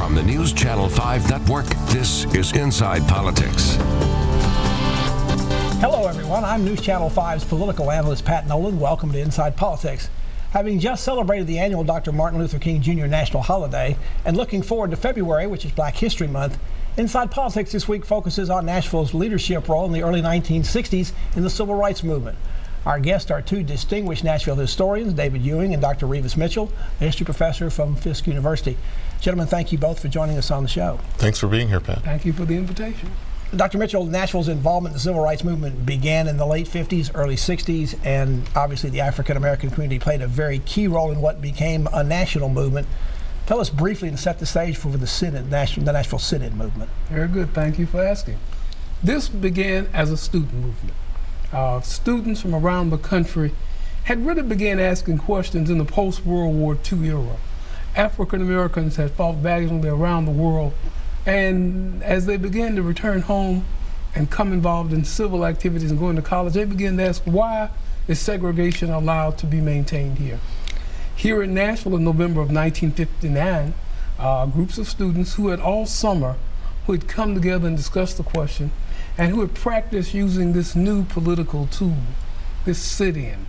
From the News Channel 5 Network, this is Inside Politics. Hello, everyone. I'm News Channel 5's political analyst, Pat Nolan. Welcome to Inside Politics. Having just celebrated the annual Dr. Martin Luther King Jr. national holiday and looking forward to February, which is Black History Month, Inside Politics this week focuses on Nashville's leadership role in the early 1960s in the civil rights movement. Our guests are two distinguished Nashville historians, David Ewing and Dr. Reavis Mitchell, a history professor from Fisk University. Gentlemen, thank you both for joining us on the show. Thanks for being here, Pat. Thank you for the invitation. Dr. Mitchell, Nashville's involvement in the civil rights movement began in the late 50s, early 60s, and obviously the African-American community played a very key role in what became a national movement. Tell us briefly and set the stage for the Nashville sit-in movement. Very good. Thank you for asking. This began as a student movement. Students from around the country had really began asking questions in the post-World War II era. African Americans had fought valiantly around the world, and as they began to return home and come involved in civil activities and going to college, they began to ask, why is segregation allowed to be maintained here? Here in Nashville in November of 1959, groups of students who had all summer, who had come together and discussed the question, and who had practiced using this new political tool, this sit-in.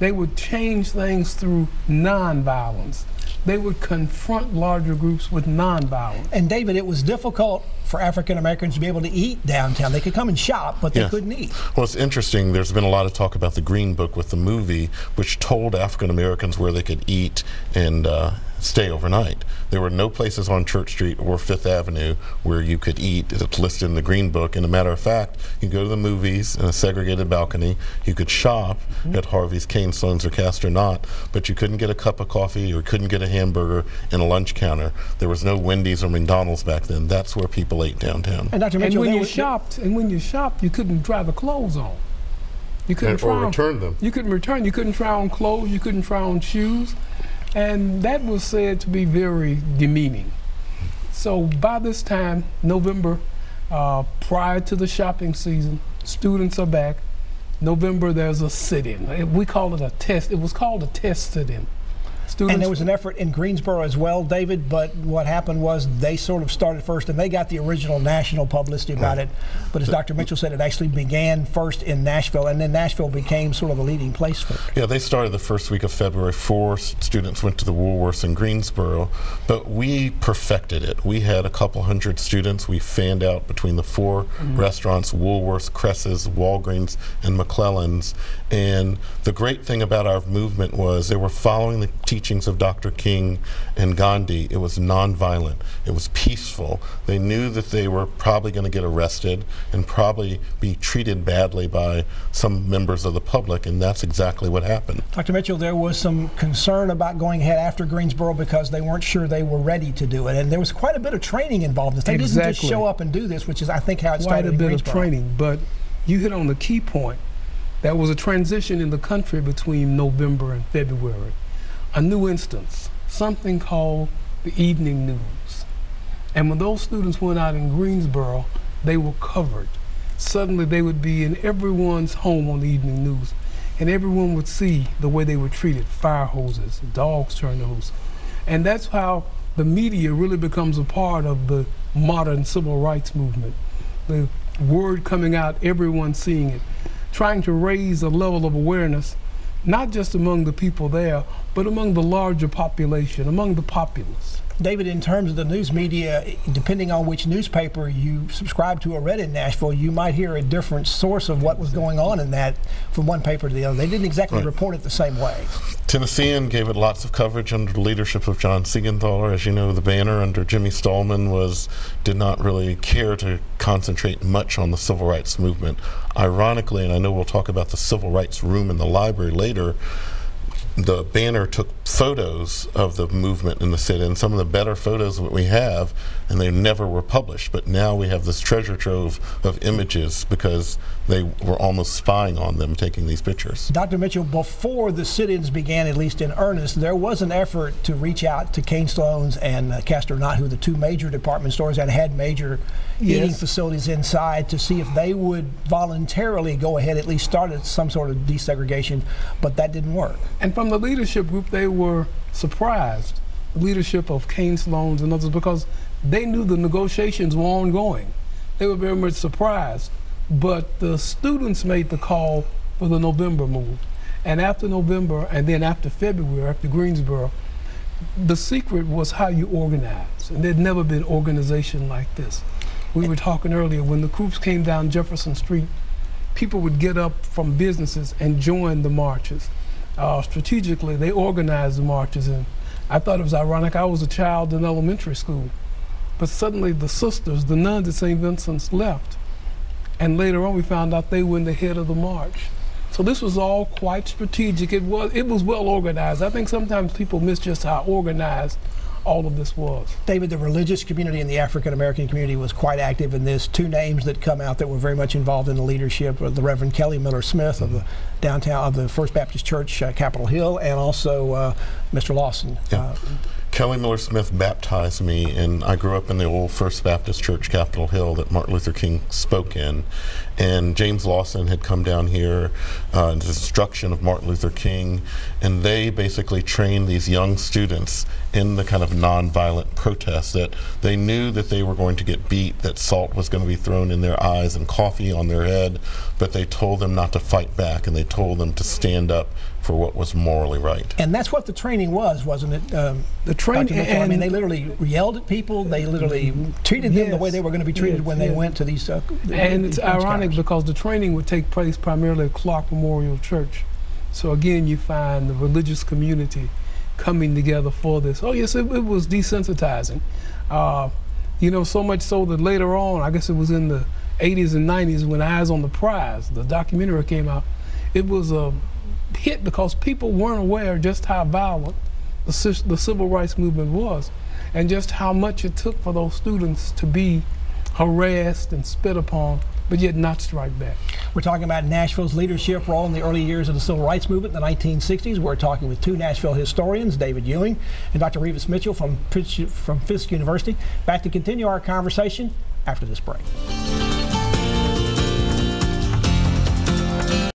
They would change things through nonviolence. They would confront larger groups with nonviolence. And David, it was difficult for African Americans to be able to eat downtown. They could come and shop, but they couldn't eat. Well, it's interesting. There's been a lot of talk about the Green Book with the movie, which told African Americans where they could eat and stay overnight. There were no places on Church Street or Fifth Avenue where you could eat. It's listed in the Green Book. And a matter of fact, you go to the movies in a segregated balcony. You could shop at Harvey's, Cane Stones, or Castor Knot, but you couldn't get a cup of coffee or couldn't get a hamburger in a lunch counter. There was no Wendy's or McDonald's back then. That's where people ate downtown. And Dr. Mitchell, when you shopped, you couldn't try the clothes on. You couldn't or return them. You couldn't return. You couldn't try on clothes. You couldn't try on shoes. And that was said to be very demeaning. So by this time, November, prior to the shopping season, students are back. November, there's a sit-in. We call it a test. It was called a test sit-in. And there was an effort in Greensboro as well, David, but what happened was they sort of started first, and they got the original national publicity about it. But as Dr. Mitchell said, it actually began first in Nashville, and then Nashville became sort of the leading place for it. Yeah, they started the first week of February. 4 students went to the Woolworths in Greensboro, but we perfected it. We had a couple hundred students. We fanned out between the 4 restaurants, Woolworths, Cress's, Walgreens, and McClellan's. And the great thing about our movement was they were following the teachings of Dr. King and Gandhi. It was nonviolent. It was peaceful. They knew that they were probably going to get arrested and probably be treated badly by some members of the public, and that's exactly what happened. Dr. Mitchell, there was some concern about going ahead after Greensboro because they weren't sure they were ready to do it, and there was quite a bit of training involved. They didn't just show up and do this, which is, I think, how it started in Greensboro. Quite a bit of training, but you hit on the key point. There was a transition in the country between November and February. A new instance, something called the evening news. And when those students went out in Greensboro, they were covered. Suddenly they would be in everyone's home on the evening news, and everyone would see the way they were treated, fire hoses, dogs turned loose. And that's how the media really becomes a part of the modern civil rights movement. The word coming out, everyone seeing it, trying to raise a level of awareness, not just among the people there, but among the larger population, among the populace. David, in terms of the news media, depending on which newspaper you subscribe to or read in Nashville, you might hear a different source of what was going on in that from one paper to the other. They didn't exactly report it the same way. Tennessean gave it lots of coverage under the leadership of John Siegenthaler. As you know, the Banner under Jimmy Stallman did not really care to concentrate much on the civil rights movement. Ironically, and I know we'll talk about the civil rights room in the library later, the Banner took photos of the movement in the sit-in, some of the better photos that we have, and they never were published. But now we have this treasure trove of images because they were almost spying on them taking these pictures. Dr. Mitchell, before the sit-ins began, at least in earnest, there was an effort to reach out to Cane Stones and Castor Knot, who were the two major department stores that had major eating facilities inside, to see if they would voluntarily go ahead, at least start some sort of desegregation, but that didn't work. And from the leadership group, they were surprised leadership of Kane Sloans and others, because they knew the negotiations were ongoing. They were very much surprised, but the students made the call for the November move. And after November, and then after February, after Greensboro, the secret was how you organize. And there'd never been organization like this. We were talking earlier, when the troops came down Jefferson Street, people would get up from businesses and join the marches. Strategically, they organized the marches, and I thought it was ironic. I was a child in elementary school, but suddenly the sisters, the nuns at St. Vincent's, left. And later on, we found out they were in the head of the march. So this was all quite strategic. It was well organized. I think sometimes people miss just how organized all of this was. David, the religious community and the African American community was quite active in this. Two names that come out that were very much involved in the leadership are the Reverend Kelly Miller Smith of the downtown of the First Baptist Church, Capitol Hill, and also Mr. Lawson. Yeah. Kelly Miller Smith baptized me, and I grew up in the old First Baptist Church, Capitol Hill, that Martin Luther King spoke in. And James Lawson had come down here, the instruction of Martin Luther King, and they basically trained these young students in the kind of nonviolent protest, that they knew that they were going to get beat, that salt was going to be thrown in their eyes and coffee on their head, but they told them not to fight back, and they told them to stand up for what was morally right. And that's what the training was, wasn't it? The training, I mean, they literally yelled at people. They literally treated them the way they were going to be treated when they went to these. And it's ironic because the training would take place primarily at Clark Memorial Church. So again, you find the religious community coming together for this. Oh yes, it was desensitizing. You know, so much so that later on, I guess it was in the 80s and 90s, when Eyes on the Prize, the documentary came out, it was a hit because people weren't aware just how violent the civil rights movement was, and just how much it took for those students to be harassed and spit upon, but yet not strike back. We're talking about Nashville's leadership role in the early years of the civil rights movement in the 1960s. We're talking with two Nashville historians, David Ewing and Dr. Reavis Mitchell from Fisk University. Back to continue our conversation after this break.